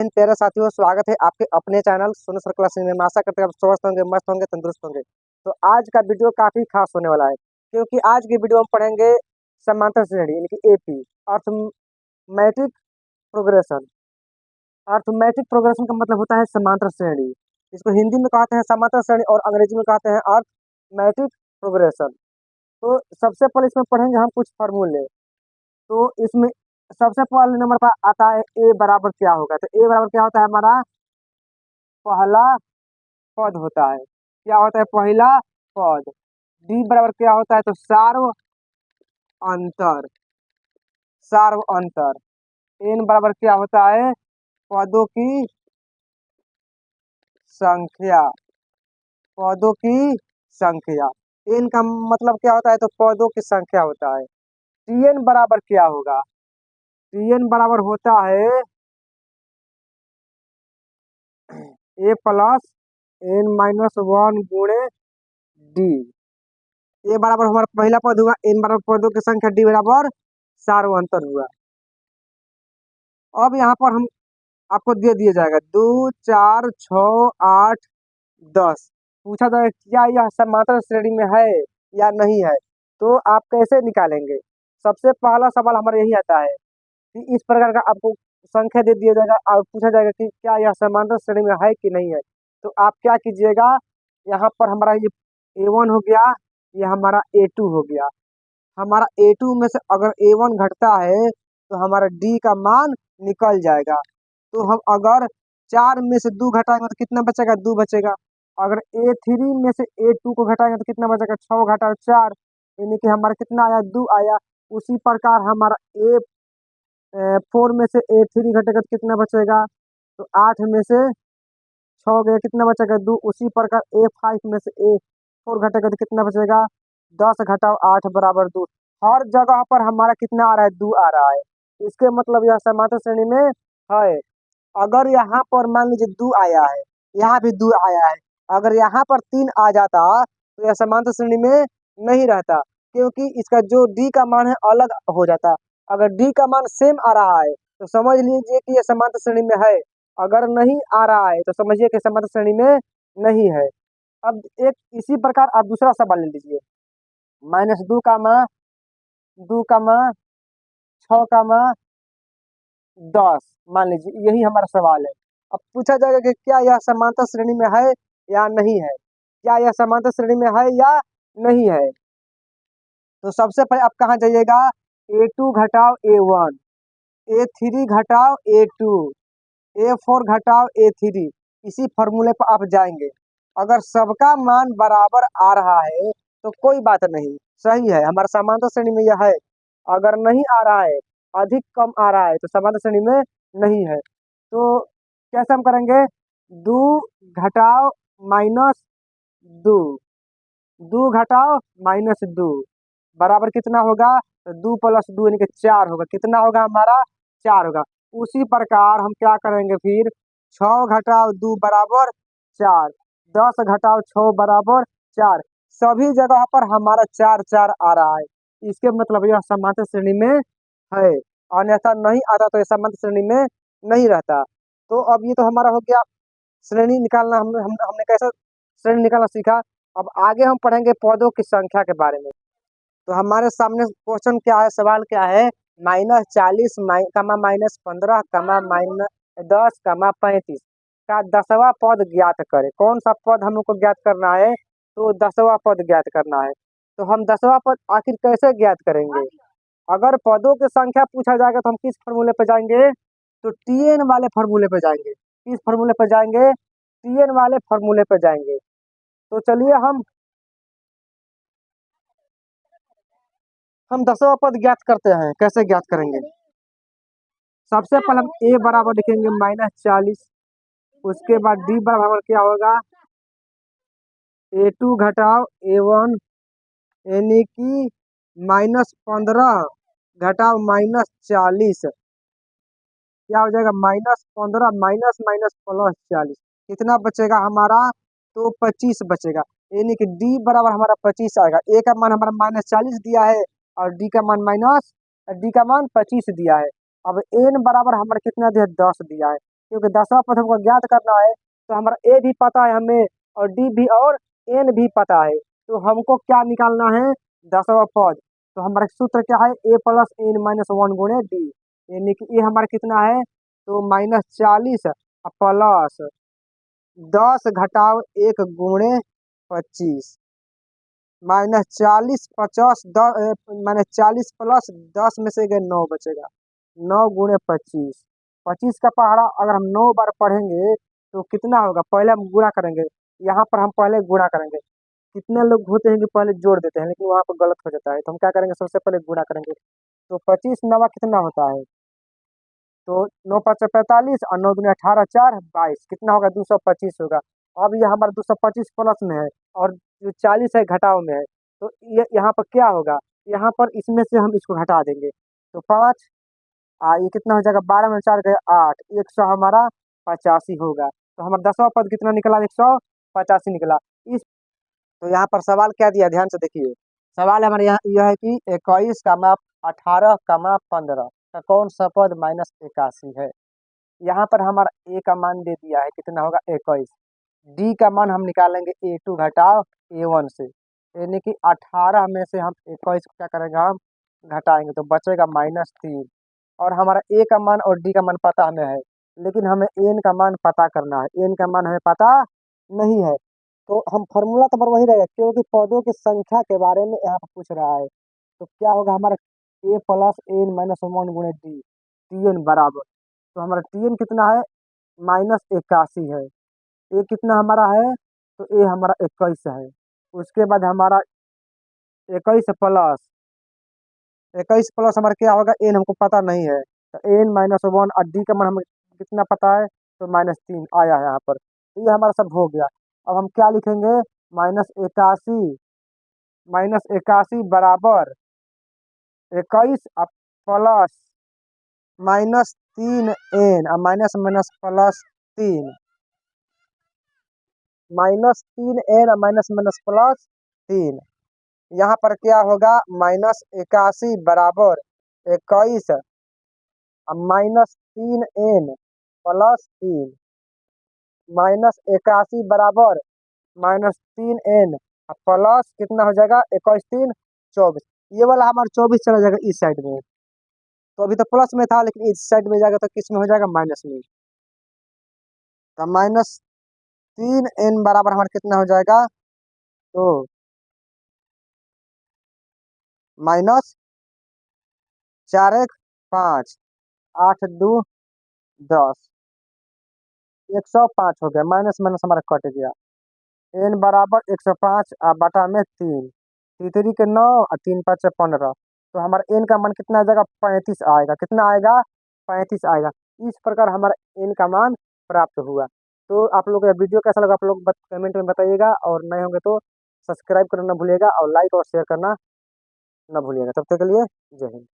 प्यारे साथियों, स्वागत है आपके अपने चैनल सोनू सर क्लासेस में। मैं आशा करते हैं आप स्वस्थ होंगे, मस्त होंगे, तंदुरुस्त होंगे। तो आज का वीडियो काफी खास होने वाला है, क्योंकि आज की वीडियो हम पढ़ेंगे समांतर श्रेणी यानी कि AP, arithmetic progression. Arithmetic progression का मतलब होता है समांतर श्रेणी। इसको हिंदी में कहते हैं समांतर श्रेणी और अंग्रेजी में कहते हैं अर्थमेटिक प्रोग्रेशन। तो सबसे पहले इसमें पढ़ेंगे हम कुछ फॉर्मूले। तो इसमें सबसे पहले नंबर पर आता है ए बराबर क्या होगा। तो ए बराबर क्या होता है, हमारा पहला पद होता है। क्या होता है? पहला पद। डी बराबर क्या होता है? तो सार्व अंतर। सार्व अंतर। एन बराबर क्या होता है? पदों की संख्या। पदों की संख्या। एन का मतलब क्या होता है? तो पदों की संख्या होता है। टी एन बराबर क्या होगा? टी एन बराबर होता है ए प्लस एन माइनस वन गुणे डी। ए बराबर हमारा पहला पद हुआ, एन बराबर पदों की संख्या, डी बराबर सार्व अंतर हुआ। अब यहाँ पर हम आपको दे दिया जाएगा 2, 4, 6, 8, 10। पूछा जाएगा क्या यह समांतर श्रेणी में है या नहीं है। तो आप कैसे निकालेंगे? सबसे पहला सवाल हमारा यही आता है कि इस प्रकार का आपको संख्या दे दिया जाएगा और पूछा जाएगा कि क्या यह समांतर श्रेणी में है कि नहीं है। तो आप क्या कीजिएगा, यहाँ पर हमारा ये A1 हो गया, ये हमारा A2 हो गया। हमारा A2 में से अगर A1 घटता है तो हमारा D का मान निकल जाएगा। तो हम अगर 4 में से 2 घटाएंगे तो कितना बचेगा? 2 बचेगा। अगर A3 में से A2 को घटाएंगे तो कितना बचेगा? 6 घटाओ 4, यानी कि हमारा कितना आया? 2 आया। उसी प्रकार हमारा A4 में से A3 घटेगा तो कितना बचेगा? तो 8 में से 6 गया, कितना बचेगा? 2। उसी प्रकार A5 में से A4 घटेगा तो कितना बचेगा? 10 घटाओ 8 बराबर 2। हर जगह पर हमारा कितना आ रहा है? 2 आ रहा है। इसके मतलब यह समांतर श्रेणी में है। अगर यहाँ पर मान लीजिए 2 आया है, यहाँ भी 2 आया है, अगर यहाँ पर 3 आ जाता तो यह समांतर श्रेणी में नहीं रहता, क्योंकि इसका जो डी का मान है अलग हो जाता। अगर डी का मान सेम आ रहा है तो समझ लीजिए कि यह समांतर श्रेणी में है। अगर नहीं आ रहा है तो समझिए कि समांतर श्रेणी में नहीं है। अब एक इसी प्रकार आप दूसरा सवाल ले लीजिए। -2 का मान 2 का मान 6 का मान 10 मान लीजिए, यही हमारा सवाल है। अब पूछा जाएगा कि क्या यह समांतर श्रेणी में है या नहीं है। क्या यह समांतर श्रेणी में है या नहीं है। तो सबसे पहले आप कहाँ जाइएगा? A2 घटाओ A1, A3 घटाओ A2, A4 घटाओ A3। इसी फॉर्मूले पर आप जाएंगे। अगर सबका मान बराबर आ रहा है तो कोई बात नहीं, सही है, हमारा समांतर श्रेणी में यह है। अगर नहीं आ रहा है, अधिक कम आ रहा है, तो समांतर श्रेणी में नहीं है। तो कैसे हम करेंगे? 2 घटाओ -2, 2 घटाओ -2 बराबर कितना होगा? तो 2 + 2 यानी कि 4 होगा। कितना होगा हमारा? 4 होगा। उसी प्रकार हम क्या करेंगे फिर? 6 घटाओ 2 बराबर 4, 10 घटाओ 6 बराबर 4। सभी जगह पर हमारा 4 4 आ रहा है। इसके मतलब यह समांतर श्रेणी में है, अन्यथा नहीं आता तो यह समांतर श्रेणी में नहीं रहता। तो अब ये तो हमारा हो गया श्रेणी निकालना। हमने कैसे श्रेणी निकालना सीखा। अब आगे हम पढ़ेंगे पदों की संख्या के बारे में। तो हमारे सामने क्वेश्चन क्या है, सवाल क्या है? -40 कमा -15 कमा -10 कमा 35 का 10वां पद ज्ञात करें। कौन सा पद हमको ज्ञात करना है? तो 10वां पद ज्ञात करना है। तो हम 10वां पद आखिर कैसे ज्ञात करेंगे? अगर पदों की संख्या पूछा जाएगा तो हम किस फॉर्मूले पे जाएंगे? तो टीएन वाले फॉर्मूले पे जाएंगे। किस फॉर्मूले पे जाएंगे? टीएन वाले फॉर्मूले पे जाएंगे। तो चलिए हम 10वां पद ज्ञात करते हैं। कैसे ज्ञात करेंगे? सबसे पहले हम ए बराबर लिखेंगे -40। उसके बाद डी बराबर क्या होगा? A2 घटाओ A1, यानी कि -15 घटाओ -40। क्या हो जाएगा? -15 माइनस माइनस प्लस 40। कितना बचेगा हमारा? तो 25 बचेगा, यानी कि डी बराबर हमारा 25 आएगा। ए का मान हमारा -40 दिया है और डी का मान 25 दिया है। अब एन बराबर हमारा कितना दिया है? 10 दिया है। क्योंकि 10वां पद हमको ज्ञात करना है, तो हमारा ए भी पता है हमें और डी भी और एन भी पता है, तो हमको क्या निकालना है? 10वां पद। तो हमारा सूत्र क्या है? ए प्लस एन माइनस वन गुणे डी, यानी कि ये हमारा कितना है? तो -40 प्लस 10 - 1 गुणे 25, -40 50 -40 प्लस 10 में से गए 9 बचेगा, 9 गुणे 25। 25 का पहाड़ा अगर हम 9 बार पढ़ेंगे तो कितना होगा? पहले हम गुणा करेंगे, यहाँ पर हम पहले गुणा करेंगे। कितने लोग होते हैं कि पहले जोड़ देते हैं, लेकिन वहाँ पर गलत हो जाता है, तो हम क्या करेंगे? सबसे पहले गुणा करेंगे। तो 25 नवा कितना होता है? तो 9 × 5 = 45 और 9 × 2 = 18 4 22, कितना होगा? 225 होगा। अब ये हमारा 225 प्लस में है और जो 40 है घटाव में है, तो ये यहाँ पर क्या होगा? यहाँ पर इसमें से हम इसको घटा देंगे, तो 5 ये कितना हो जाएगा? 12 में 4 गए 8, 100 हमारा 85 होगा। तो हमारा 10वां पद कितना निकला? 185 निकला। इस तो यहाँ पर सवाल क्या दिया? ध्यान से देखिए। सवाल हमारे यहाँ यह है कि 21 का माप 18 का माप 15 का कौन सा पद -81 है? यहाँ पर हमारा ए का मान दे दिया है, कितना होगा? 21। डी का मान हम निकालेंगे A2 घटाव A1 से, यानी कि 18 में से हम 21 को क्या करेंगे? हम घटाएंगे, तो बचेगा -3। और हमारा ए का मान और डी का मान पता हमें है, लेकिन हमें एन का मान पता करना है। एन का मान हमें पता नहीं है, तो हम फॉर्मूला तो पर वही रहेगा, क्योंकि पदों की संख्या के बारे में यहाँ पर पूछ रहा है। तो क्या होगा हमारा? ए प्लस एन माइनस वन गुणे डी, टी एन बराबर, तो हमारा टी एन कितना है? -81 है। ए कितना हमारा है? तो ए हमारा 21 है। उसके बाद हमारा 21 प्लस हमारा क्या होगा? एन हमको पता नहीं है, तो एन -1 और डी का मान हमें कितना पता है? तो -3 आया है यहाँ पर, तो ये हमारा सब हो गया। अब हम क्या लिखेंगे? -81 बराबर 21 प्लस -3n और माइनस माइनस +3, -3n और माइनस माइनस +3। यहाँ पर क्या होगा? -81 बराबर 21 और -3n +3, -81 बराबर -3n प्लस कितना हो जाएगा? 21 3 24। ये वाला हमारा 24 चला जाएगा इस साइड में, तो अभी तो प्लस में था, लेकिन इस साइड में जाएगा तो किस में हो जाएगा? माइनस में। तो -3n बराबर हमारा कितना हो जाएगा? तो -4 1 5 8 2 10, 105 हो गया, माइनस माइनस हमारा कट गया। एन बराबर 105 बटा में 3, तीतरी के 9 और 3 5 15, तो हमारा एन का मान कितना आ जाएगा? 35 आएगा। कितना आएगा? 35 आएगा। इस प्रकार हमारा एन का मान प्राप्त हुआ। तो आप लोग का वीडियो कैसा लगा? आप लोग कमेंट में बताइएगा, और नए होंगे तो सब्सक्राइब करना ना भूलिएगा और लाइक और शेयर करना ना भूलिएगा। तब तक के लिए जय हिंद।